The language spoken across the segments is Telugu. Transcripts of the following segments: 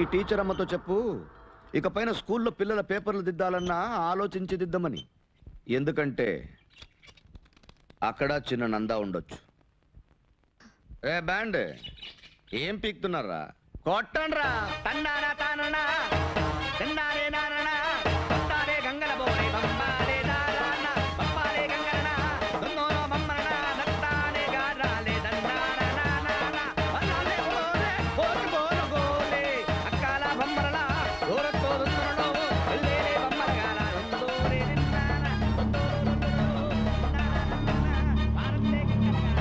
ఈ టీచర్ అమ్మతో చెప్పు, ఇకపైన స్కూల్లో పిల్లల పేపర్లు దిద్దాలన్నా ఆలోచించి దిద్దమని. ఎందుకంటే అక్కడ చిన్న నందా ఉండొచ్చు. ఏ బ్యాండ్ ఏం పీక్తున్నారా? కొట్టండ్రా. తన్నానా తాననా తన్నారే నాననా కొట్టారే గంగల బోరే బంబారే దారానా బంబారే గంగలనా దొన్నోనో మమ్మరనా నట్టానే గారాలే దన్నానా నానా వల్లాలే ఓరే ఓరి బోరు గోలే అక్కాల బొమ్మరలా ఓరతో దొన్నోనో ఎల్లేలే బొమ్మరగాల దొన్నోరే నిన్నానా దొన్నోరో భారతే గంగలగా.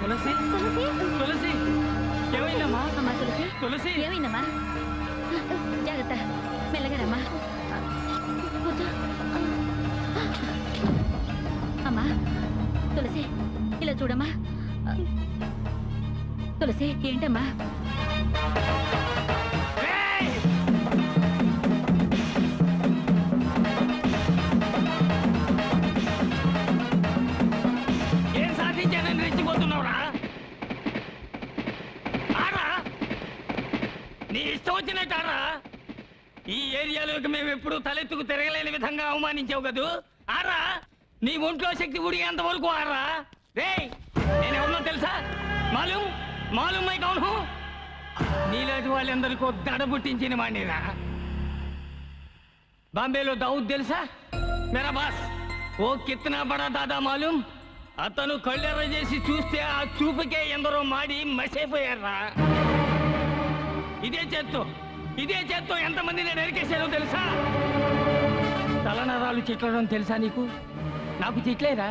తులసి తులసి ఏమైందమ్మా? అమ్మా తులసి, తులసి ఏమైందమ్మా? జాగ్రత్త, మెల్లగా రమ్మా. కూర్చో. అమ్మా తులసి, ఇలా చూడమ్మా. తులసి ఏంటమ్మా? ఏం సాధించానని రెచ్చిపోతున్నావురా? నీ ఇష్టం వచ్చినట్టారా? ఈ ఏరియాలోకి మేము ఎప్పుడు తలెత్తుకు తిరగలేని విధంగా అవమానించావు కదూ. ఆరా, నీ ఒంట్లో శక్తి ఉడిగేంత వరకు ఆరా. రేయ్, నేనెవరినో తెలుసా? మాలూమ్ మాలూమ్ మై కౌన్ హూ? నీలాంటి వాళ్ళందరికీ దడ పుట్టించిన వాడినిరా. బాంబేలో దావుద్ తెలుసా? మేరా బాస్ ఓ కిత్నా బడా దాదా మాలూమ్. అతను కళ్ళెర్ర చేసి చూస్తే ఆ చూపుకే ఎందరో మాడి మసైపోయారా. ఇదే చేత్తో ఎంతమందిని నరికేశారో తెలుసా? తలనరాలు చిట్లడం తెలుసా నీకు? నాకు చిట్లేరా?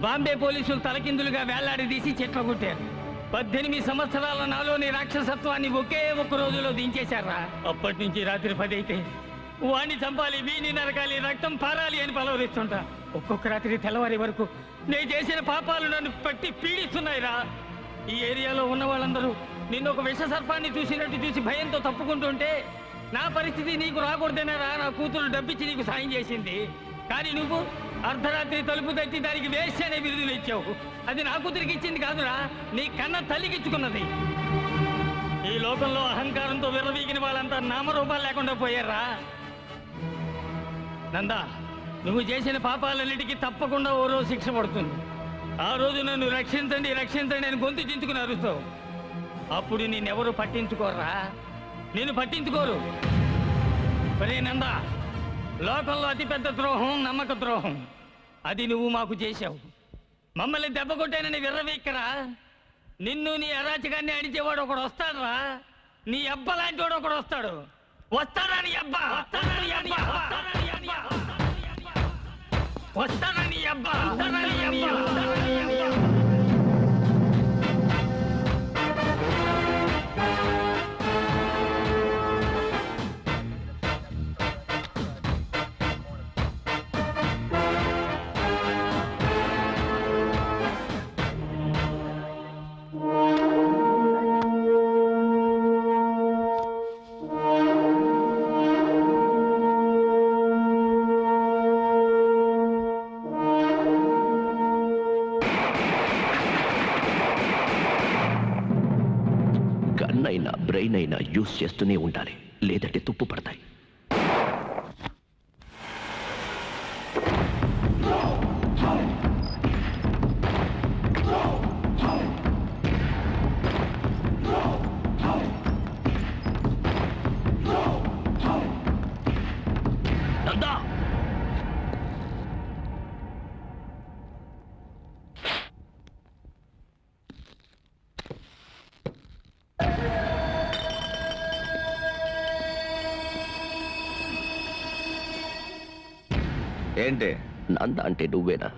బాంబే పోలీసులు తలకిందులుగా వేలాడదీసి చెట్ల కొట్టారు. 18 సంవత్సరాల నాలోని రాక్షసత్వాన్ని ఒకే ఒక్క రోజులో దించేశారా. అప్పటి నుంచి రాత్రి 10 అయితే వాణ్ణి చంపాలి, వీణ్ణి నరకాలి, రక్తం పారాలి అని పలవరిస్తుంటా. ఒక్కొక్క రాత్రి తెల్లవారి వరకు నేను చేసిన పాపాలు నన్ను పట్టి పీడిస్తున్నాయిరా. ఈ ఏరియాలో ఉన్న వాళ్ళందరూ నిన్ను ఒక విష సర్పాన్ని చూసినట్టు చూసి భయంతో తప్పుకుంటుంటే నా పరిస్థితి నీకు రాకూడదేనారా. నా కూతురు డబ్బిచ్చి నీకు సాయం చేసింది. కానీ నువ్వు అర్ధరాత్రి తలుపు తట్టి దానికి వేస్ట్ అనే బిరుదులు ఇచ్చావు. అది నా కూతురికి ఇచ్చింది కాదురా, నీ కన్న తల్లికిచ్చుకున్నది. ఈ లోకంలో అహంకారంతో విర్రవీగిన వాళ్ళంతా నామరూపాలు లేకుండా పోయారా. నందా, నువ్వు చేసిన పాపాలన్నిటికీ తప్పకుండా ఓ రోజు శిక్ష పడుతుంది. ఆ రోజు నన్ను రక్షించండి రక్షించండి అని గొంతు చించుకుని అరుస్తావు. అప్పుడు నిన్నెవరు పట్టించుకోర్రా, నేను పట్టించుకోరు. ఒరే నందా, లోకంలో అతిపెద్ద ద్రోహం నమ్మక ద్రోహం. అది నువ్వు మాకు చేశావు. మమ్మల్ని దెబ్బ కొట్టానని విర్రవీక్కరా. నిన్ను నీ అరాచకాన్ని అడిచేవాడు ఒకడు వస్తాడురా. నీ అబ్బ లాంటి వాడు ఒకడు వస్తాడు. వస్తాడా నీ అబ్బా? వస్తాడా నీ అబ్బా? వస్తాడా నీ అబ్బా? వస్తాడా నీ అబ్బా? గన్నైనా బ్రెయిన్ అయినా యూజ్ చేస్తూనే ఉండాలి, లేదంటే తుప్పు పడతాయి. నందా, ఏంటి? నంద అంటే నువ్వేనా?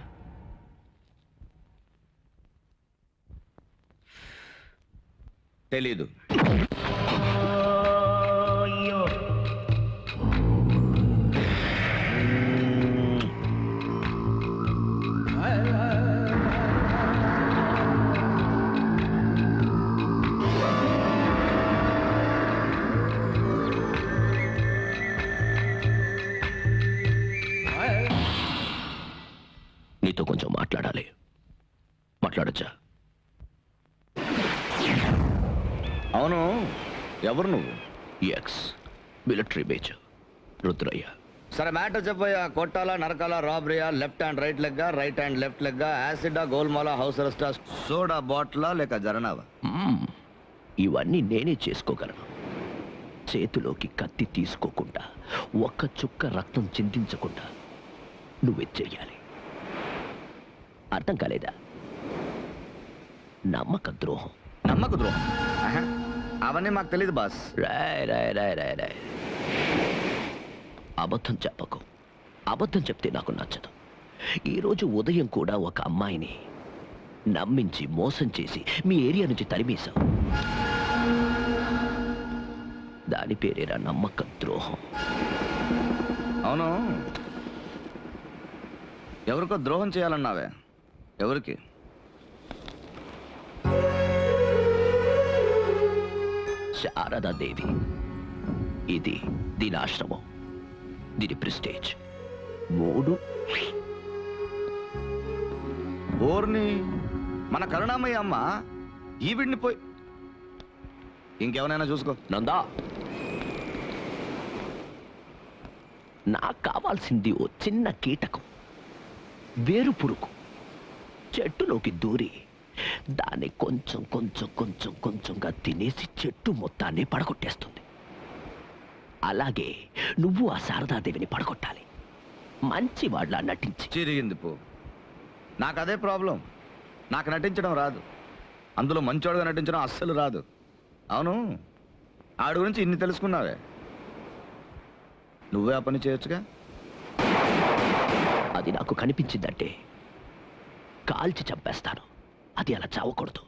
తెలీదు. నీతో కొంచెం మాట్లాడాలి. మాట్లాడచ్చా? అవును, ఎవరు నువ్వు? Ex military major Rudrayya. సరే మ్యాటర్ చెప్పయ్యా. కొట్టాలా, నరకాలా, రాబరీయా, లెఫ్ట్ హ్యాండ్ రైట్ లెగ్గా, రైట్ హ్యాండ్ లెఫ్ట్ లెగ్గా, యాసిడా, గోల్మాలా, హౌస్ అరెస్టా, సోడా బాటిలా లేక జరనావా? ఇవన్నీ నేనే చేసుకోగలను. చేతిలోకి కత్తి తీసుకోకుండా, ఒక్క చుక్క రక్తం చిందించకుండా నువ్వే చెయ్యాలి. అర్థం కాలేదా? నమ్మక ద్రోహం. నమ్మకు ద్రోహం? ఆహా, అవన్నీ మాకు తెలియదు బాస్. రాయ్ రాయ్ రాయ్ రాయ్ రాయ్. అబద్ధం చెప్పకు. అబద్ధం చెప్తే నాకు నచ్చదు. ఈరోజు ఉదయం కూడా ఒక అమ్మాయిని నమ్మించి మోసం చేసి మీ ఏరియా నుంచి తరిమేశావు. దాని పేరేరా నమ్మక ద్రోహం. అవును, ఎవరికో ద్రోహం చేయాలన్నావే, ఎవరికి? శారదాదేవి. ఇది దీని ఆశ్రమం, దీని ప్రెస్టేజ్. 3 ఓర్ని మన కరుణామయ్య అమ్మ ఈవిడ్ని పోయి ఇంకెవరైనా చూసుకో. నందా, నాకు కావాల్సింది ఓ చిన్న కీటకం, వేరు పురుగు. చెట్టులోకి దూరి దాన్ని కొంచెం కొంచెం కొంచెం కొంచెంగా తినేసి చెట్టు మొత్తాన్ని పడగొట్టేస్తుంది. అలాగే నువ్వు ఆ శారదాదేవిని పడగొట్టాలి, మంచి వాళ్ళ నటించి. చిరిగింది పో. నాకు అదే ప్రాబ్లం. నాకు నటించడం రాదు, అందులో మంచోడుగా నటించడం అస్సలు రాదు. అవును, ఆడి గురించి ఇన్ని తెలుసుకున్నావే, నువ్వే ఆ పని చేయొచ్చుగా. అది నాకు కనిపించిందంటే కాల్చి చంపేస్తాను. అది అలా చావకూడదు.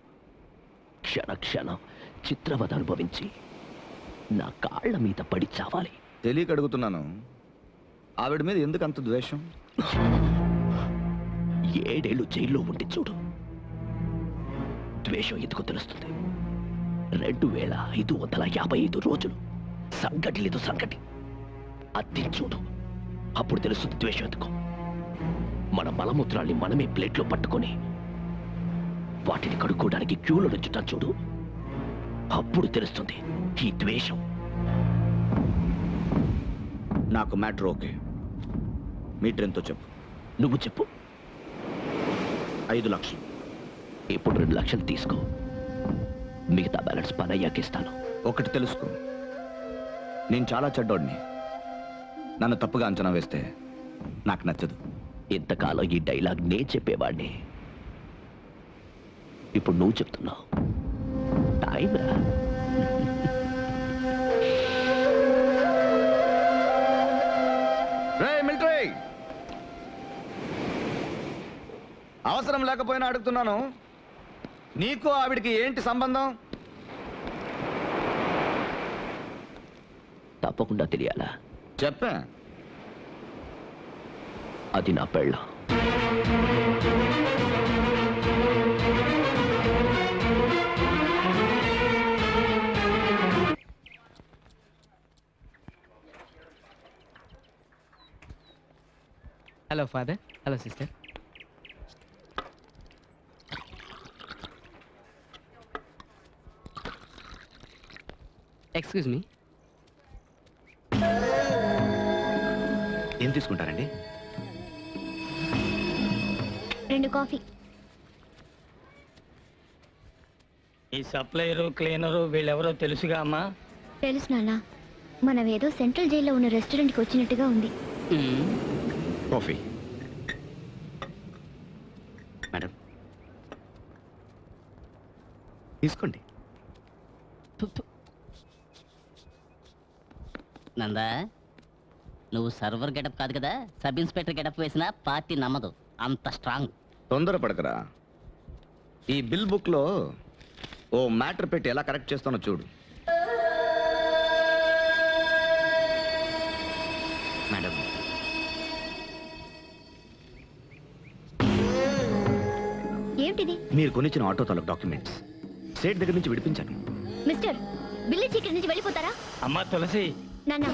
క్షణ క్షణం చిత్రవద అనుభవించి నా కాళ్ళ మీద పడి చావాలి. తెలియక అడుగుతున్నాను, ఆవిడ మీద ఎందుకు అంత ద్వేషం? 7 ఏళ్ళు జైల్లో ఉండి చూడు, ద్వేషం ఎందుకు తెలుస్తుంది. 2555 రోజులు సంగటి లేదు సంగటి. అది చూడు, అప్పుడు తెలుస్తుంది ద్వేషం ఎందుకు. మన మలమూత్రాల్ని మనమే ప్లేట్లో పట్టుకొని వాటిని కడుక్కోవడానికి క్యూలో నుంచుతాం చూడు, అప్పుడు తెలుస్తుంది ఈ ద్వేషం. నాకు మ్యాటర్ ఓకే. మీటర్ ఎంతో చెప్పు. నువ్వు చెప్పు. 5 లక్షలు. ఇప్పుడు 2 లక్షలు తీసుకో, మిగతా బ్యాలెన్స్ పని అయ్యాక ఇస్తాను. ఒకటి తెలుసుకో, నేను చాలా చెడ్డోడిని. నన్ను తప్పుగా అంచనా వేస్తే నాకు నచ్చదు. ఇంతకాలం ఈ డైలాగ్ నే చెప్పేవాడిని, ఇప్పుడు నువ్వు చెప్తున్నావు. టైం రా. మిలిటరీ, అవసరం లేకపోయినా అడుగుతున్నాను, నీకు ఆవిడికి ఏంటి సంబంధం? తప్పకుండా తెలియాలా? చెప్పా. అది నా పెళ్ళం. Hello father. Hello sister. Excuse me. ఏం తీసుకుంటారండి? 2 కాఫీ. ఈ సప్లైరు క్లీనరు వీళ్ళెవరో తెలుసుగా అమ్మా? తెలుసు నాన్న, మనం ఏదో సెంట్రల్ జైల్లో ఉన్న రెస్టారెంట్కి వచ్చినట్టుగా ఉంది. కాఫీ మేడం, తీసుకోండి. నందా, నువ్వు సర్వర్ గెటప్ కాదు కదా, సబ్ ఇన్స్పెక్టర్ గెటప్ వేసినా పార్టీ నమ్మదు, అంత స్ట్రాంగ్. తొందరపడకరా. ఈ బిల్ బుక్ లో ఓ మ్యాటర్ పెట్టి ఎలా కరెక్ట్ చేస్తానో చూడు. మేడం, ఏమిటిది? మీరు కొనిచ్చిన ఆటో తాలూకు డాక్యుమెంట్స్ స్టేట్ దగ్గర నుంచి విడిపించాను. మిస్టర్, బిల్లు చీకటి నుంచి వెళ్ళిపోతారా? అమ్మా తులసి, నాన్న,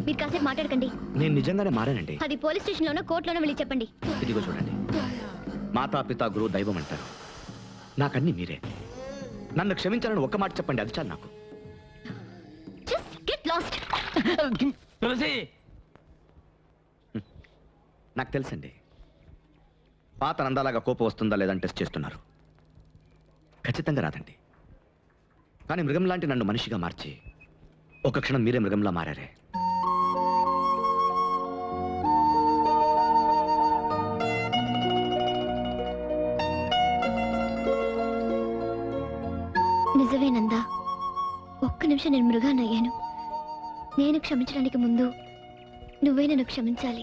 మీరు కాసేపు మాట్లాడకండి. నేను నిజంగానే మారానండి. అది పోలీస్ స్టేషన్లోనో కోర్టులోనో వెళ్ళి చెప్పండి. ఇదిగో చూడండి, మాతా పితా గురువు దైవం అంటారు. నాకన్నీ మీరే. నన్ను క్షమించాలని ఒక్క మాట చెప్పండి, అది చాలు నాకు. Just get lost. తులసి, నాకు తెలుసండి, పాత నందాలాగా కోపం వస్తుందా లేదని టెస్ట్ చేస్తున్నారు. ఖచ్చితంగా రాదండి. కానీ మృగం లాంటి నన్ను మనిషిగా మార్చి ఒక క్షణం మీరే మృగంలా మారారే. నిజమే నందా, ఒక్క నిమిషం నేను మృగాన్నయ్యాను. నేను క్షమించడానికి ముందు నువ్వే నన్ను క్షమించాలి.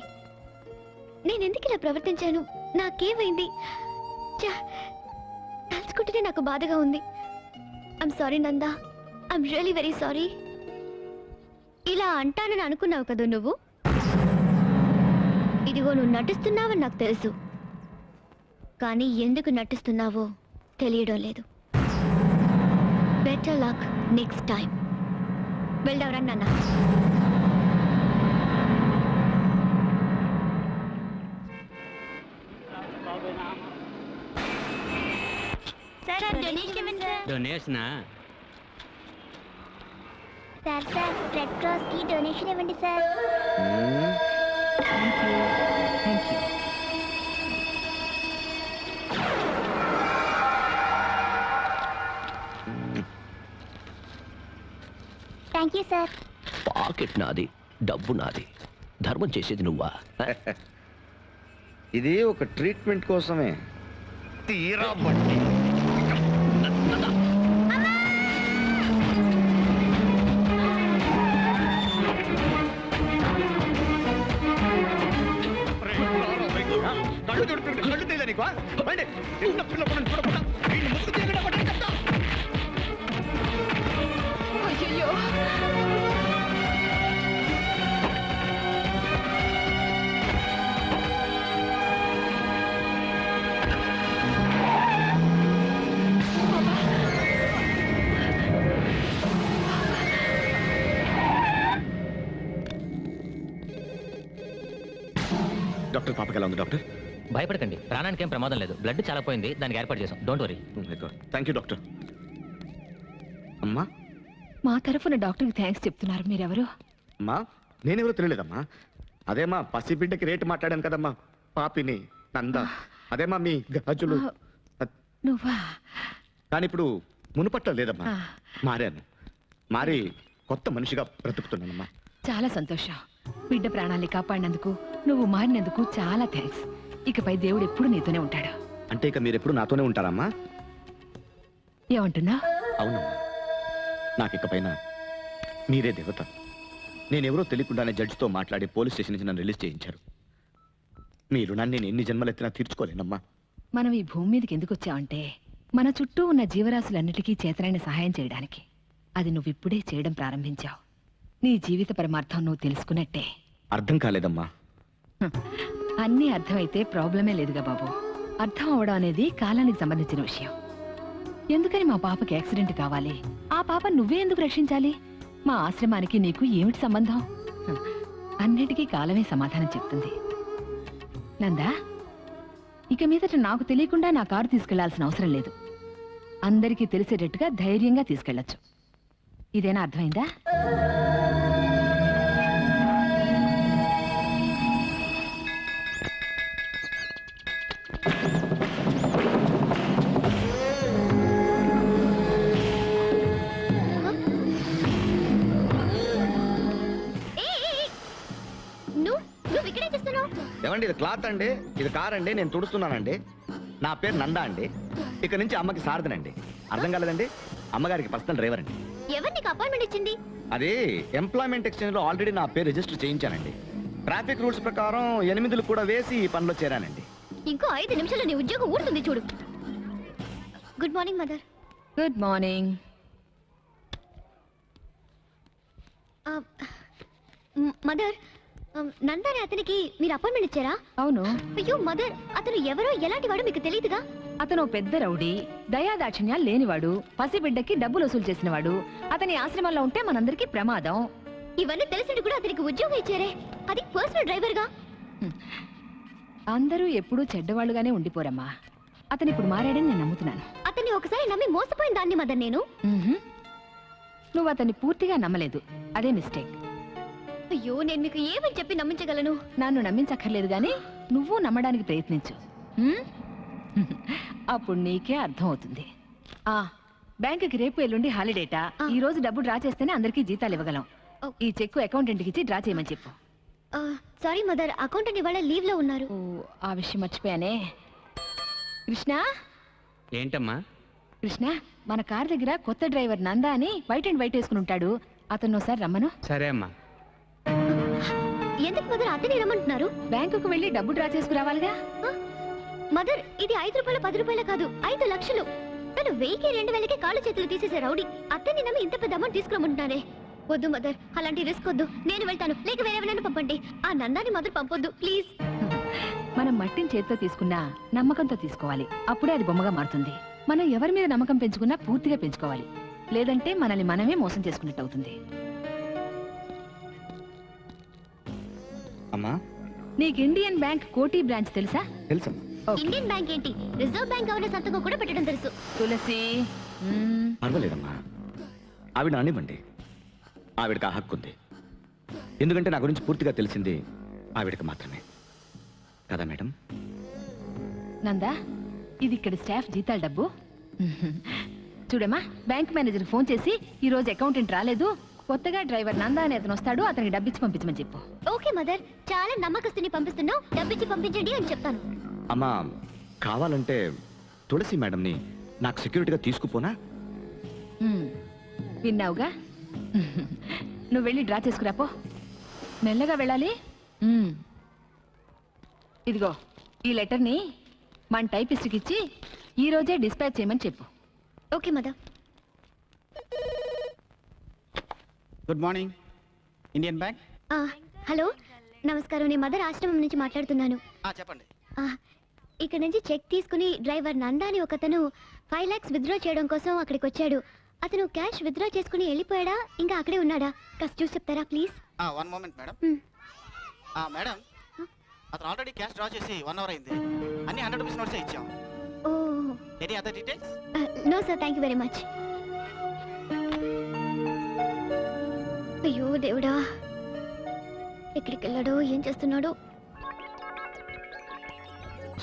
నేనెందుకు ఇలా ప్రవర్తించాను? నాకేమైంది? తలుచుకుంటేనే నాకు బాధగా ఉంది. I'm sorry Nanda, I'm really very sorry. ఇలా అంటానని అనుకున్నావు కదా నువ్వు? ఇదిగో నువ్వు నటిస్తున్నావని నాకు తెలుసు, కానీ ఎందుకు నటిస్తున్నావో తెలియడం లేదు. Better luck next time. వెళ్దావరా నాన్న. డొనేషనా? సార్ రెడ్ క్రాస్ కి డొనేషన్ ఇవ్వండి sir. Thank you sir. Pocket నాది, డబ్బు నాది, ధర్మం చేసేది నువ్వా? ఇది ఒక ట్రీట్మెంట్ కోసమే. తీరా బట్టి కళ్ళు తీయదా నీకు? అయ్యో, డాక్టర్, పాపకి ఎలా ఉంది డాక్టర్? భయపడకండి, ప్రాణానికి ఏం ప్రమాదం లేదు. బ్లడ్ చాలా పోయింది, దానికి ఏర్పాటు చేసాం. Don't worry. Thank you doctor. అమ్మా, మా తరఫున డాక్టర్కి థ్యాంక్స్ చెప్తున్నారు. మీరెవరు? అమ్మా నేనెవరో తెలియలేదమ్మా. అదేమ్మా పసిబిడ్డకి రేటు మాట్లాడాను కదమ్మా, పాపిని నంద. అదేమ్మా మీ గజులు. నువ్వా? కానీ ఇప్పుడు మునుపట్ల లేదమ్మా, మారాను. మారి కొత్త మనిషిగా బ్రతుకుతున్నానమ్మా. చాలా సంతోషం. బిడ్డ ప్రాణాన్ని కాపాడినందుకు, నువ్వు మారినందుకు చాలా థ్యాంక్స్. ఇకపై దేవుడు ఎప్పుడు నీతోనే ఉంటాడు. అంటే ఇక మీరు ఎప్పుడు నాతోనే ఉంటారమ్మా? ఏమంటున్నా? అవునమ్మా, నాకు ఇకపైన మీరే దేవత. నేనెవరో తెలియకుండానే జడ్జితో మాట్లాడి పోలీస్ స్టేషన్ నుంచి నన్ను రిలీజ్ చేయించారు. మీ రుణాన్ని నేను ఎన్ని జన్మలెత్తినా తీర్చుకోలేనమ్మా. మనం ఈ భూమి మీదకి ఎందుకు వచ్చావంటే, మన చుట్టూ ఉన్న జీవరాశులన్నిటికీ చేతనైన సహాయం చేయడానికి. అది నువ్వు ఇప్పుడే చేయడం ప్రారంభించావు. నీ జీవిత పరమార్థం నువ్వు తెలుసుకున్నట్టే. అర్థం కాలేదమ్మా. అన్నీ అర్థమైతే ప్రాబ్లమే లేదుగా బాబు. అర్థం అవడం అనేది కాలానికి సంబంధించిన విషయం. ఎందుకని మా పాపకి యాక్సిడెంట్ కావాలి? ఆ పాప నువ్వే ఎందుకు రక్షించాలి? మా ఆశ్రమానికి నీకు ఏమిటి సంబంధం? అన్నిటికీ కాలమే సమాధానం చెప్తుంది. నందా, ఇక మీదట నాకు తెలియకుండా నా కారు తీసుకెళ్లాల్సిన అవసరం లేదు. అందరికీ తెలిసేటట్టుగా ధైర్యంగా తీసుకెళ్లొచ్చు. ఇదేనా అర్థమైందా? ఏమండి, ఇది క్లాత్ అండి, ఇది కార్ అండి, నేను తుడుస్తున్నానండి. నా పేరు నందా అండి. ఇక నుంచి అమ్మకి సారథనండి. అర్థం కాలేదండి? అమ్మగారికి పర్సనల్ డ్రైవర్ అండి. ఎవరు నీకు అపాయింట్మెంట్ ఇచ్చింది? అది ఎంప్లాయ్మెంట్ ఎక్స్చేంజ్ లో ఆల్రెడీ నా పేరు రిజిస్టర్ చేయించానండి. ట్రాఫిక్ రూల్స్ ప్రకారం 8 కూడా వేసి ఈ పనిలో చేరానండి. ఇంకో 5 నిమిషాలు నీ ఉద్యోగం ఊరుతుంది చూడు. Good morning mother. Good morning. Mother, నందాని అతనికి మీరు అపాయింట్మెంట్ ఇచ్చారా? అవును. అయ్యో మదర్, అతను ఎవరో ఎలాంటి వాడో మీకు తెలియదుగా? అతను పెద్ద రౌడీ, దయాదాక్షిణ్యాలు లేనివాడు, పసిబిడ్డకి డబ్బులు వసూలు చేసినవాడు. అతని ఆశ్రమంలో ఉంటే మనందరికీ ప్రమాదం. ఇవన్నీ తెలిసింది కూడా అతనికి ఉద్యోగం ఇచ్చారే, అది పర్సనల్ డ్రైవర్ గా. అందరూ ఎప్పుడూ చెడ్డవాళ్ళుగానే ఉండిపోరమ్మా. అతను ఇప్పుడు మారాడని నేను నమ్ముతున్నాను. అతన్ని అతన్ని ఒకసారి నమ్మి మోసపోయిన దాన్ని మదర్ నేను. మ్మ్హ్మ్. నువ్వు అతన్ని పూర్తిగా నమ్మలేదు, అదే మిస్టేక్. అయ్యో, నేను మీకు ఏమని చెప్పి నమ్మించగలను? నన్ను నమ్మించక్కర్లేదు గాని నువ్వు నమ్మడానికి ప్రయత్నించు. మ్మ్? అప్పుడు నీకే అర్థం అవుతుంది. బ్యాంకుకి రేపు ఎల్లుండి హాలిడేటా. ఈ రోజు డబ్బు డ్రా చేస్తేనే అందరికీ జీతాలు ఇవ్వగలం. ఈ చెక్కు అకౌంటెంట్కి ఇచ్చి డ్రా చేయమని చెప్పు. సారీ మదర్, అకౌంటెంట్ ఇవాళ లీవ్ లో ఉన్నారు. ఓ, ఆ విషయం మర్చిపోయానే. కృష్ణ, ఏంటమ్మా? కృష్ణ, మన కార్ దగ్గర కొత్త డ్రైవర్ నందా అని వైట్ అండ్ వైట్ వేసుకుని ఉంటాడు. అతను ఒకసారి రమ్మను. సరే అమ్మా. ఎందుకు మదర్ అతని రమ్మంటున్నారు? బ్యాంకుకు వెళ్ళి డబ్బు డ్రా చేసుకురావాలిగా. మదర్, ఇది 5 రూపాయలు 10 రూపాయలు కాదు, 5 లక్షలు. తను 1000కి 2000కి కాళ్ళు చేతులు తీసేసే రౌడీ అతన్ని నమ్మి ఇంత పెద్ద అమౌంట్ తీసుకురమ్మంటున్నారే. వద్దు మదర్, అలాంటి రిస్క్ వద్దు. నేను వెళ్తాను, లేక వేరేవైనా పంపండి. ఆ నందాన్ని మదర్ పంపొద్దు ప్లీజ్. మనం మట్టిని చేతితో తీసుకున్నా నమ్మకంతో తీసుకోవాలి. అప్పుడే అది బొమ్మగా మారుతుంది. మనం ఎవరి మీద నమ్మకం పెంచుకున్నా పూర్తిగా పెంచుకోవాలి. లేదంటే మనల్ని మనమే మోసం చేసుకున్నట్టు అవుతుంది. అమ్మా, నీకు ఇండియన్ బ్యాంక్ కోటి బ్రాంచ్ తెలుసా? తెలుసమ్మా. ఓకే. ఇండియన్ బ్యాంక్ ఏంటి, రిజర్వ్ బ్యాంక్ అవనే సంతకం కూడా పెట్టడం తెలుసు. తులసి, పర్వాలేదమ్మా, ఆవిడ అనివ్వండి. ఆవిడకి ఆ హక్కు ఉంది. ఎందుకంటే నా గురించి పూర్తిగా తెలిసింది ఆవిడకి మాత్రమే కదా మేడం. నందా, ఇది ఇక్కడ స్టాఫ్ జీతాల డబ్బు. చూడమ్మా, బ్యాంక్ మేనేజర్ ఫోన్ చేసి ఈ రోజు అకౌంటెంట్ రాలేదు, కొత్తగా డ్రైవర్ నందా అనే అతను వస్తాడు, అతనికి డబ్బిచ్చి పంపించమని చెప్పు. ఓకే మదర్, చాలా నమ్మకస్తుని పంపిస్తున్నావు, డబ్బిచ్చి పంపించండి అని చెప్తాను. అమ్మా, కావాలంటే తులసి మేడంని నాకు సెక్యూరిటీగా తీసుకుపోనా? విన్నావుగా. నువ్వు వెళ్ళి డ్రా చేసుకురాపో. మెల్లగా వెళ్ళాలి. ఇదిగో ఈ లెటర్ని మన టైపిస్ట్కి ఇచ్చి ఈ రోజే డిస్పాచ్ చేయమని చెప్పు. Okay mother. Good morning, Indian bank. Hello, నమస్కారం. నేను మదర్ ఆశ్రమం నుంచి మాట్లాడుతున్నాను. చెప్పండి. ఇక్కడ నుంచి చెక్ తీసుకుని డ్రైవర్ నందాని ఒకతను 5 lakhs విత్డ్రా చేయడం కోసం అక్కడికి వచ్చాడు. అతను క్యాష్ విత్డ్రా చేసుకుని వెళ్ళిపోయాడా, ఇంకా అక్కడే ఉన్నాడా? కాస్త చూసి చెప్తారా ప్లీజ్? 1 moment madam. మేడం, అతను ఆల్రెడీ క్యాష్ డ్రా చేసి 1 hour అయింది. అన్ని 100 rupees నోట్సే ఇచ్చాం. ఓ, any other details? No sir, thank you very much. అయ్యో దేవుడా, ఎక్కడికి వెళ్ళాడో, ఏం చేస్తున్నాడో?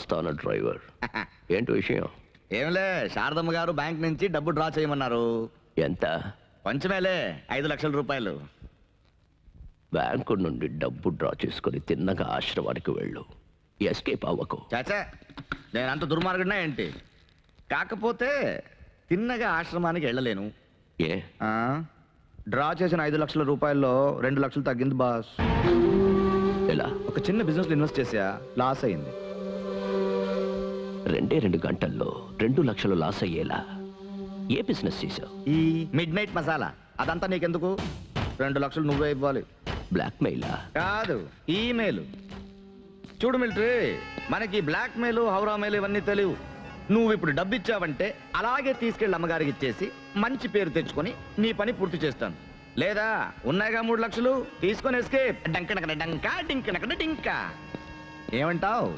స్థాన డ్రైవర్, ఏంటి విషయం? ఏంలే, శారదమ్మ గారు బ్యాంక్ నుంచి డబ్బు డ్రా చేయమన్నారు. ఎంత? కొంచెమేలే, 5 లక్షల రూపాయలు. బ్యాంకు నుండి డబ్బు డ్రా చేసుకుని తిన్నగా ఆశ్రమానికి వెళ్ళు, ఎస్కేప్ అవ్వకు. చాచా, నేను అంత దుర్మార్గుడినా ఏంటి? కాకపోతే తిన్నగా ఆశ్రమానికి వెళ్ళలేను. ఏ? డ్రా చేసిన 5 లక్షల రూపాయల్లో 2 లక్షలు తగ్గింది బాస్. ఎలా? ఒక చిన్న బిజినెస్ ఇన్వెస్ట్ చేసా, లాస్ అయింది. 2 గంటల్లో 2 లక్షలు లాస్ అయ్యేలా ఏ బిజినెస్ చేశావు? ఈ మిడ్ నైట్ మసాలా, అదంతా నీకెందుకు? 2 లక్షలు నువ్వే ఇవ్వాలి. బ్లాక్ మెయిలా? కాదు, ఈమెయిల్. చూడు మిలిటరీ, మనకి బ్లాక్ మెయిల్, హౌరా మెయిల్ ఇవన్నీ తెలియవు. నువ్వు ఇప్పుడు డబ్బు ఇచ్చావంటే అలాగే తీసుకెళ్ళి అమ్మగారికి ఇచ్చేసి మంచి పేరు తెచ్చుకొని నీ పని పూర్తి చేస్తాను. లేదా ఉన్నాయిగా 3 లక్షలు, తీసుకొని ఎస్కేప్. డంకనకడ డంకా, డింకనకడ డింకా. ఏమంటావు?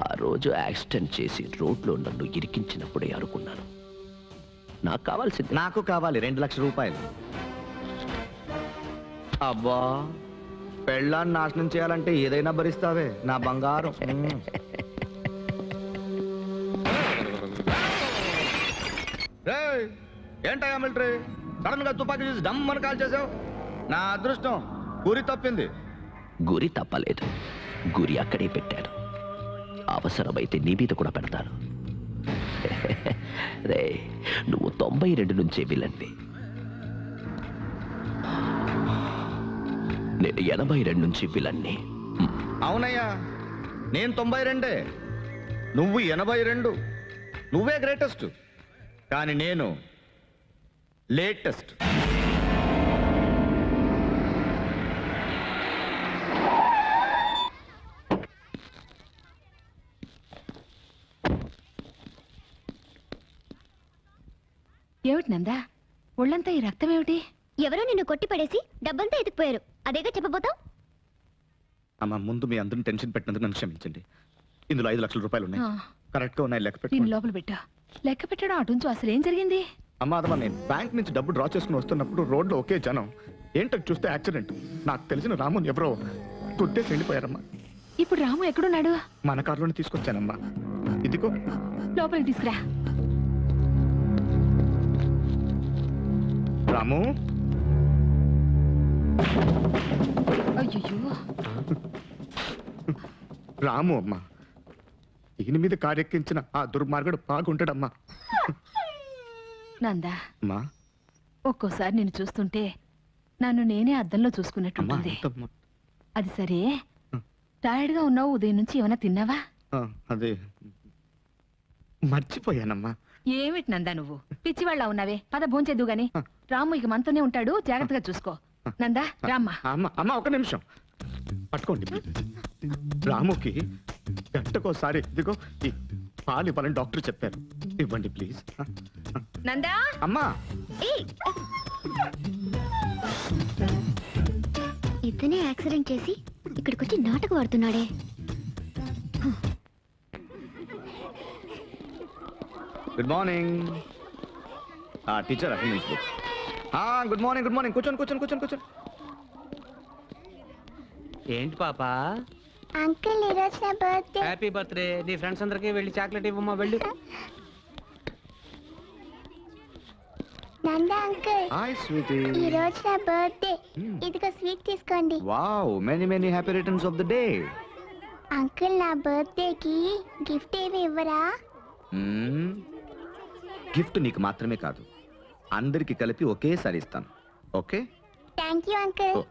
ఆ రోజు యాక్సిడెంట్ చేసి రోడ్లో నన్ను ఇరికించినప్పుడే అనుకున్నాను, నాకు కావాల్సింది. నాకు కావాలి 2 లక్షల రూపాయలు. అబ్బా, పెళ్ళాన్ని నాశనం చేయాలంటే ఏదైనా భరిస్తావే నా బంగారం. రేయ్, ఏంటయ్యా మిలిటరీ, సడన్ గా తుపాకీ చూసి డమ్మని కాల్ చేసావు? నా అదృష్టం, గురి తప్పింది. గురి తప్పలేదు, గురి అక్కడే పెట్టాను. అవసరమైతే నీ మీద కూడా పెడతాను. రే, నువ్వు 92 నుంచే విలన్వి, నేను 82 నుంచి విలన్ని. అవునయ్యా, నేను 92, నువ్వు 82. నువ్వే గ్రేటెస్ట్, కానీ నేను లేటెస్ట్. ఏమిటి నందా, ఒళ్ళంతా ఈ రక్తం ఏమిటి? ఎవరో నిన్ను కొట్టి పడేసి డబ్బంతా ఎత్తుకుపోయారు, అదేగా చెప్పబోతావు? అమ్మ, ముందు మీ అందరిని టెన్షన్ పెట్టినందుకు నన్ను క్షమించండి. ఇందులో 5 లక్షల రూపాయలు ఉన్నాయి. కరెక్ట్ గా ఉన్నాయి, లెక్క దీని పెట్టుకోండి. లోపల పెట్టా. లెక్క పెట్టడం అటుంచు, అసలు ఏం జరిగింది? అమ్మా అదమ్మా, నేను బ్యాంక్ నుంచి డబ్బు డ్రా చేసుకుని వస్తున్నప్పుడు రోడ్లో ఒకే జనం. ఏంటో చూస్తే యాక్సిడెంట్. నాకు తెలిసిన రాముని ఎవరో గుద్దేసి వెళ్ళిపోయారమ్మా. ఇప్పుడు రాము ఎక్కడున్నాడు? మన కారులోనే తీసుకొచ్చానమ్మా. ఇదిగో. లోపలికి తీసుకురా. రాము. అయ్యో, రాము అమ్మా. దీని మీద కారెక్కించిన ఆ దుర్మార్గుడు బాగుంటాడమ్మా. నందా, అమ్మా. ఒక్కోసారి నిన్ను చూస్తుంటే నన్ను నేనే అద్దంలో అమ్మా, చూసుకున్నట్టుంటుంది. అంతమ్మా. అది సరే, టైర్డ్ గా ఉన్నావు, ఉదయం నుంచి ఏమైనా తిన్నావా? అదే మర్చిపోయానమ్మా. ఏమిటి నందా నువ్వు పిచ్చివాళ్ళ ఉన్నావే? పద భోంచేద్దు గాని. రాము ఇక మనతోనే ఉంటాడు, జాగ్రత్తగా చూసుకో. నందా రామ్మా. అమ్మా ఒక నిమిషం పట్టుకోండి. రాముకి గంటకోసారి ఇదిగో ఈ పాలు ఇవ్వాలని డాక్టర్ చెప్పారు. ఇవ్వండి ప్లీజ్. నందా, అమ్మా. ఇతనే యాక్సిడెంట్ చేసి ఇక్కడికి వచ్చి నాటకం ఆడుతున్నాడే. Good morning. Teacher attendance book. Good morning, good morning. కూర్చోండి కూర్చోండి కూర్చోండి కూర్చోండి. ఏంటి పాపా? అంకుల్ ఈరోజు నా బర్త్డే. Happy birthday. నీ ఫ్రెండ్స్ అందరికి వెళ్ళి చాక్లెట్ ఇవ్వమ్మా, వెళ్ళు. Nanda uncle, hi sweetie. ఈరోజు నా బర్త్డే. ఇదిగో స్వీట్ తీసుకోండి. Wow, many many happy returns of the day. Uncle, నా బర్త్డేకి గిఫ్ట్ ఏమి ఇవ్వరా? గిఫ్ట్ నీకు మాత్రమే కాదు, అందరికి కలిపి ఒకేసారి ఇస్తాను. ఓకే? Thank you uncle. ఓ.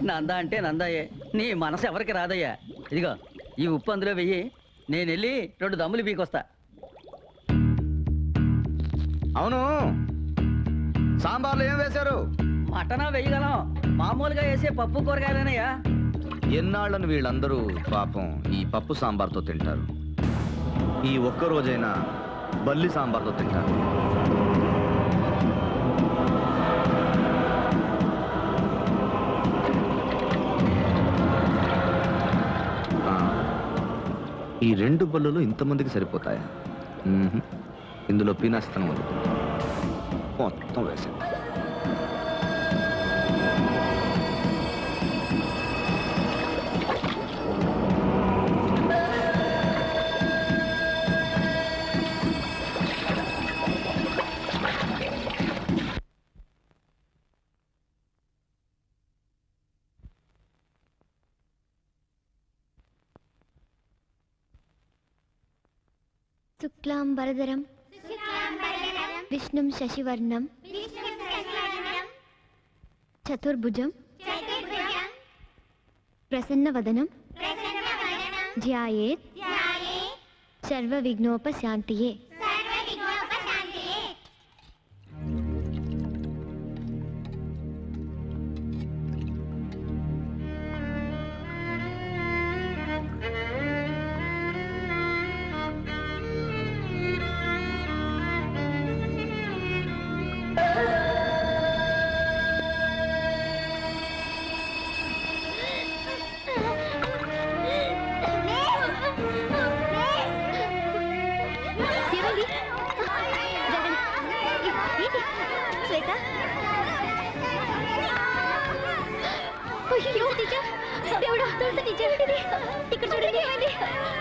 నందా అంటే నందాయే, నీ మనసు ఎవరికి రాదయ్యా. ఇదిగో ఈ ఉప్పు అందులో వెయ్యి, నేను వెళ్ళి 2 దమ్ములు పీకొస్తా. అవును, సాంబార్లో ఏం వేశారు? మటనా వేయగలం, మామూలుగా వేసే పప్పు కూరగాయలేనయ్యా. ఎన్నాళ్ళను వీళ్ళందరూ పాపం ఈ పప్పు సాంబార్తో తింటారు. ఈ ఒక్క రోజైనా బల్లి సాంబార్తో తింటారు. ఈ 2 బల్లులు ఇంతమందికి సరిపోతాయా? ఇందులో పీనాస్తనం ఉంది, మొత్తం వేసింది. శుక్లాంబరధరం విష్ణుం శశివర్ణం చతుర్భుజం ప్రసన్నవదనం ధ్యాయేత్ సర్వవిఘ్నోపశాంతియే. ఇక్కడ చూడండి,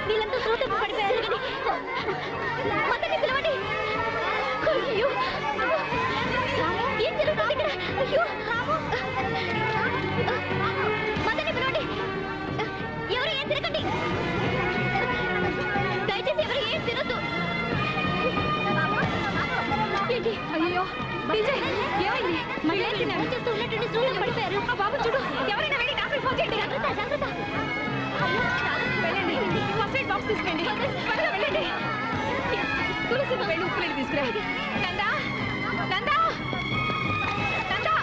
వీళ్ళంతా శ్రోతకు పడిపోయారు. మతని పిలవండి. అయ్యో, ఏం జరుగుతుంది ఇక్కడ? అయ్యో, మతని పిలవండి. ఎవరు ఏం తిరగండి, దయచేసి ఎవరు ఏం తినద్దు. ఏంటి? అయ్యో విజయ్, ఏమైంది? మళ్ళీ చేస్తూ ఉన్నట్టుండి శ్రోతకు పడిపోయారు. బాబు చూడు, ఎవరైనా వెళ్ళి డాక్టర్ ఫోన్ చేయండి. జాగ్రత్త జాగ్రత్త. వెళ్ళండి, ఫస్ట్ ఎయిడ్ బాక్స్ తీసుకురండి. త్వరగా వెళ్ళండి. తులసి, నువ్వు వెళ్ళి ఉప్పు నీళ్ళు తీసుకురా. నందా, నందా, నందా,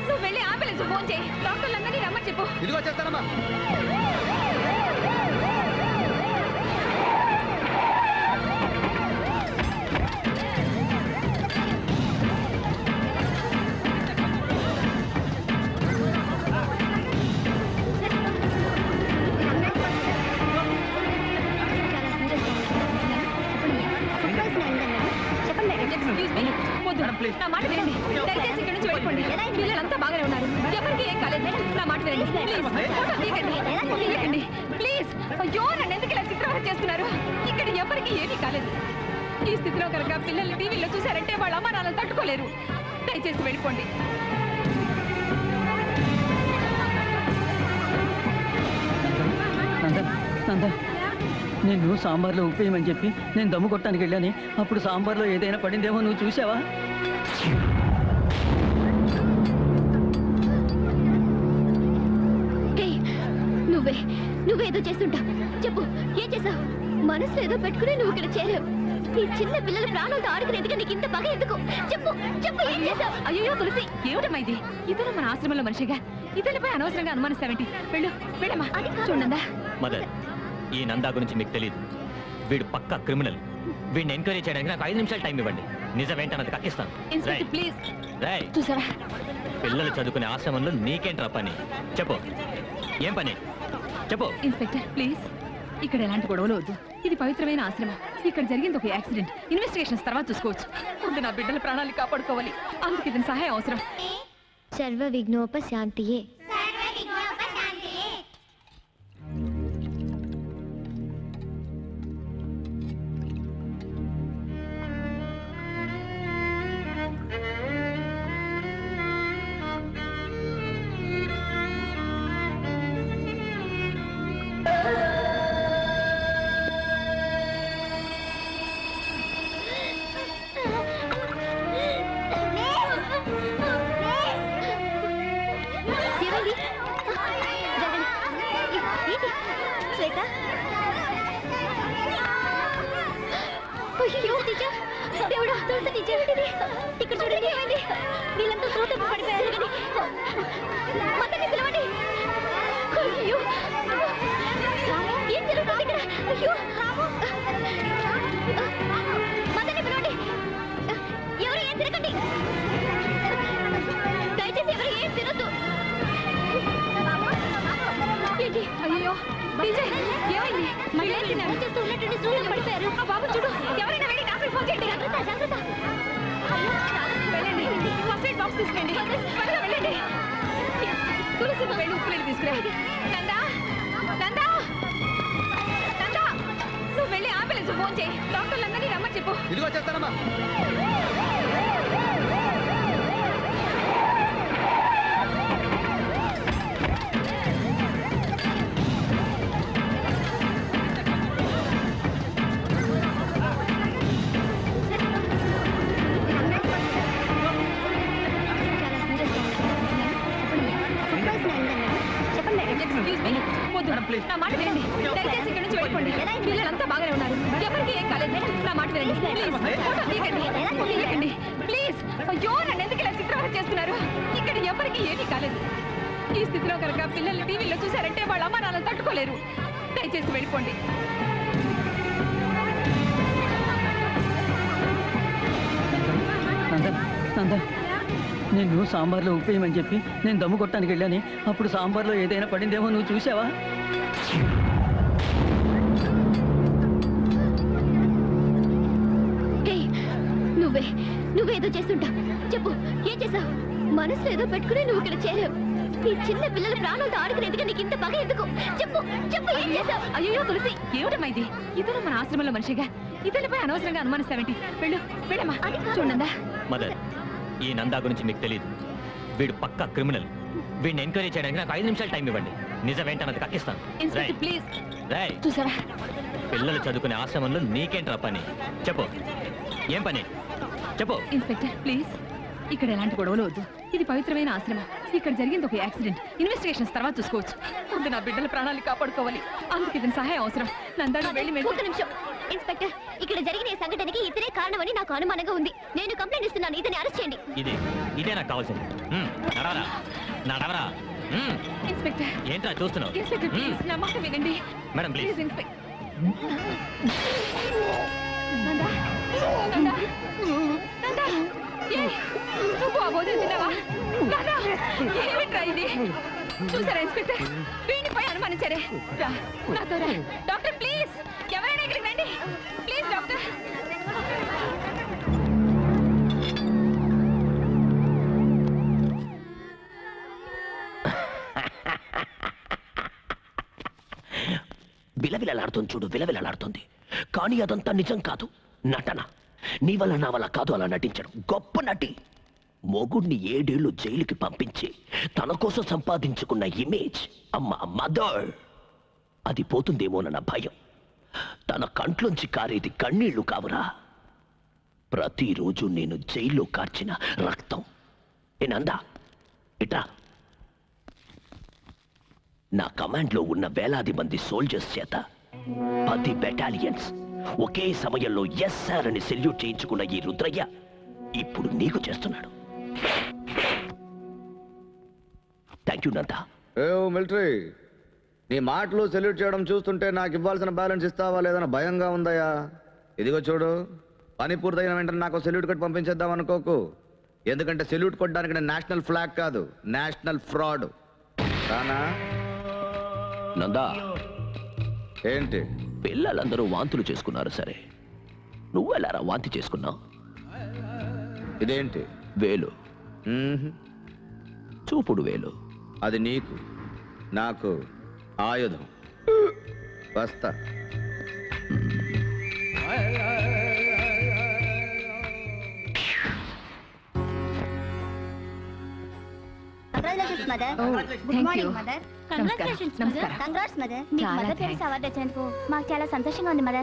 నువ్వు వెళ్ళి అంబులెన్స్ ఫోన్ చేయి. డాక్టర్లందరినీ రమ్మని బాబు. ఇదిగో చేస్తానమ్మా. వద్దు. నా మాట వినండి. దయచేసి ఇక్కడి నుంచి వెళ్ళిపోండి. పిల్లలంతా బాగానే ఉన్నారు. ఎవరికి ఏం కాలేదు. నా మాట వినండి. ప్లీజ్ ఫోటో తీయకండి. తీయకండి. ప్లీజ్. అయ్యో నన్ను ఎందుకు ఇలా చిత్రవద చేస్తున్నారు? ఇక్కడ ఎవరికి ఏమీ కాలేదు. ఈ స్థితిలో కనుక పిల్లల్ని టీవీలో చూశారంటే వాళ్ళ అమ్మ నాన్నలు తట్టుకోలేరు. దయచేసి వెళ్ళిపోండి. నేను సాంబార్లో ఉప్పు వేయమని చెప్పి నేను దమ్ము కొట్టడానికి వెళ్ళాను. అప్పుడు సాంబార్లో ఏదైనా పడిందేమో నువ్వు చూసావా? నువ్వేదో చేస్తుంటా. చెప్పు, ఏం చేసావు? మనసు ఏదో పెట్టుకుని నువ్వు ఇక్కడ చేరావు. ఈ చిన్న పిల్లల ప్రాణాలతో ఆడుకునేందుకు నీకు ఇంత పగ ఎందుకు? చెప్పు చెప్పు, ఏం చేసావు? అయ్యో తులసి, ఏమిటమ్మా ఇది? ఇతను మన ఆశ్రమంలో మనిషిగా ఇతనిపై అనవసరంగా అనుమానిస్తావేంటి? వెళ్ళు వెళ్ళమ్మా. చూడందా మదర్, ఈ నందా గురించి మీకు తెలియదు. వీడు పక్కా క్రిమినల్. వీడిని ఎంక్వైరీ చేయడానికి నాకు 5 నిమిషాలు టైం ఇవ్వండి. నిజమేంటన్నది కక్కిస్తాను. Inspector please. రేయ్, చూసావా? పిల్లలు చదువుకునే ఆశ్రమంలో నీకేంట్రా పని? చెప్పు, ఏం పని? చెప్పు. ఇన్స్పెక్టర్ ప్లీజ్, ఇక్కడ ఎలాంటి గొడవలు వద్దు. ఇది పవిత్రమైన ఆశ్రమం. ఇక్కడ జరిగింది ఒక యాక్సిడెంట్. ఇన్వెస్టిగేషన్స్ తర్వాత చూసుకోవచ్చు. ముందు నా బిడ్డల ప్రాణాలు కాపాడుకోవాలి. అందుకు ఇతని సహాయం అవసరం. సర్వ విఘ్నోపశాంతియే. ఇక్కడ చూడండి, ఏమైంది? వీళ్ళంతా శ్రోతకు పడిపోయారు. మతని పిలవండి. అయ్యో, ఏం జరుగుతుంది ఇక్కడ? అయ్యో, మతని పిలవండి. ఎవరు ఏం తిరగండి. దయచేసి ఎవరు ఏం తినొద్దు. ఏంటి? అయ్యో విజయ్, ఏమైంది? మళ్ళీ చేస్తూ ఉన్నట్టుండి శ్రోతకు పడిపోయారు. ఆ బాబు చూడు, ఎవరైనా వెళ్ళి డాక్టర్ ఫోన్ చేయండి. జాగ్రత్త జాగ్రత్త. వెళ్ళండి, ఫస్ట్ ఎయిడ్ బాక్స్ తీసుకురండి. త్వరగా వెళ్ళండి. తులసి వెళ్ళి ఉప్పు నీళ్ళు తీసుకురా. నందా, నందా, నందా, నువ్వు వెళ్ళి అంబులెన్స్ ఫోన్ చేయి. డాక్టర్లందరినీ రమ్మని చెప్పు. ఇదిగో చేస్తానమ్మా. నా మాట వినండి. దయచేసి ఇక్కడి నుంచి వెళ్ళిపోండి. పిల్లలంతా బాగానే ఉన్నారు. ఎవరికి ఏం కాలేదు. నా మాట వినండి. ప్లీజ్ ఫోటో తీయకండి. తీయకండి. ప్లీజ్. అయ్యో నన్ను ఎందుకు ఇలా చిత్రవద చేస్తున్నారు? ఇక్కడ ఎవరికి ఏమీ కాలేదు. ఈ స్థితిలో కనుక పిల్లల్ని టీవీలో చూశారంటే వాళ్ళ అమ్మ నాన్నలు తట్టుకోలేరు. దయచేసి వెళ్ళిపోండి. నేను సాంబార్లో ఉప్పు వేయమని చెప్పి నేను దమ్ము కొట్టడానికి వెళ్ళాను. అప్పుడు సాంబార్లో ఏదైనా పడిందేమో నువ్వు చూసావా? నువ్వేదో చేస్తుంటా. చెప్పు, ఏం చేసావు? మనసు ఏదో పెట్టుకుని నువ్వు ఇక్కడ చేరావు. ఈ చిన్న పిల్లల ప్రాణాలతో ఆడుకునేందుకు నీకు ఇంత పగ ఎందుకు? చెప్పు చెప్పు, ఏం చేసావు? అయ్యో తులసి, ఏమిటమ్మా ఇది? ఇతను మన ఆశ్రమంలో మనిషిగా ఇతనిపై అనవసరంగా అనుమానిస్తావేంటి? వెళ్ళు వెళ్ళమ్మా. చూడందా మదర్, ఈ నందా గురించి మీకు తెలియదు. వీడు పక్కా క్రిమినల్. వీడిని ఎంక్వైరీ చేయడానికి నాకు 5 నిమిషాలు టైం ఇవ్వండి. నిజమేంటన్నది కక్కిస్తాను. Inspector please. రేయ్, చూసావా? పిల్లలు చదువుకునే ఆశ్రమంలో నీకేంట్రా పని? చెప్పు, ఏం పని? చెప్పు. ఇన్స్పెక్టర్ ప్లీజ్, ఇక్కడ ఎలాంటి గొడవలు వద్దు. ఇది పవిత్రమైన ఆశ్రమం. ఇక్కడ జరిగింది ఒక యాక్సిడెంట్. ఇన్వెస్టిగేషన్స్ తర్వాత చూసుకోవచ్చు. ముందు నా బిడ్డల ప్రాణాలు కాపాడుకోవాలి. అందుకు ఇతని సహాయం అవసరం. నందాడు వెళ్ళి ఒక్క నిమిషం. ఇన్స్పెక్టర్, ఇక్కడ జరిగిన ఈ సంఘటనకి ఇతనే కారణమని నాకు అనుమానంగా ఉంది. నేను కంప్లైంట్ ఇస్తున్నాను. ఇతని అరెస్ట్ చేయండి. ఇదే నాకు కావాల్సింది. నడవరా నడవరా. ఇన్స్పెక్టర్ ఏంట్రా చూస్తున్నావు ఇన్స్పెక్టర్ ప్లీజ్ నా మాట వినండి madam please please inspector Nanda Nanda Nanda ఏయ్ నువ్వు అబోధం తిన్నావా నందా ఏమిట్రా ఇది చూసారా ఇన్స్పెక్టర్ వీడిపై అనుమానించారే రా నాతో రా డాక్టర్ ప్లీజ్ ఎవరైనా ఇక్కడికి రండి ప్లీజ్ డాక్టర్ విలవిలలాడుతుంది చూడు, విలవిలలాడుతుంది. కానీ అదంతా నిజం కాదు, నటన. నీ వల్ల నా వల్ల కాదు అలా నటించడం. గొప్ప నటి. మొగుడిని 7 ఏళ్ళు జైలుకి పంపించి తన కోసం సంపాదించుకున్న ఇమేజ్, అమ్మ మదర్, అది పోతుందేమోనన్న భయం. తన కంట్లోంచి కారేది కన్నీళ్లు కావురా, ప్రతిరోజు నేను జైల్లో కార్చిన రక్తం. ఏనందా ఇట్రా. నా కమాండ్లో ఉన్న వేలాది మంది సోల్జర్స్ చేత 10 బెటాలియన్స్ ఒకే సమయంలో ఎస్ సార్ అని సెల్యూట్ చేయించుకున్న ఈ రుద్రయ్య ఇప్పుడు నీకు చేస్తున్నాడు. Thank you Nanda. మిలిటరీ, నీ మాటలు సెల్యూట్ చేయడం చూస్తుంటే నాకు ఇవ్వాల్సిన బ్యాలెన్స్ ఇస్తావా లేదన్న భయంగా ఉందయ్యా. ఇదిగో చూడు, పని పూర్తయిన వెంటనే నాకు సెల్యూట్ కట్టి పంపించేద్దాం అనుకోకు. ఎందుకంటే సెల్యూట్ కొట్టడానికి నేను నేషనల్ ఫ్లాగ్ కాదు, నేషనల్ ఫ్రాడ్. కానా? నందా, ఏంటి? పిల్లలందరూ వాంతులు చేసుకున్నారు సరే, నువ్వెలారా వాంతి చేసుకున్నావు? ఇదేంటి? వేలు. మ్మ్హ్. చూపుడు వేలు. అది నీకు, నాకు ఆయుధం. వస్తా. Congratulations mother. Good morning mother. నమస్కారం. Congrats mother. మీకు చాలా మదర్ టెరెసా అవార్డు వచ్చినందుకు మాకు చాలా సంతోషంగా ఉంది మదర్.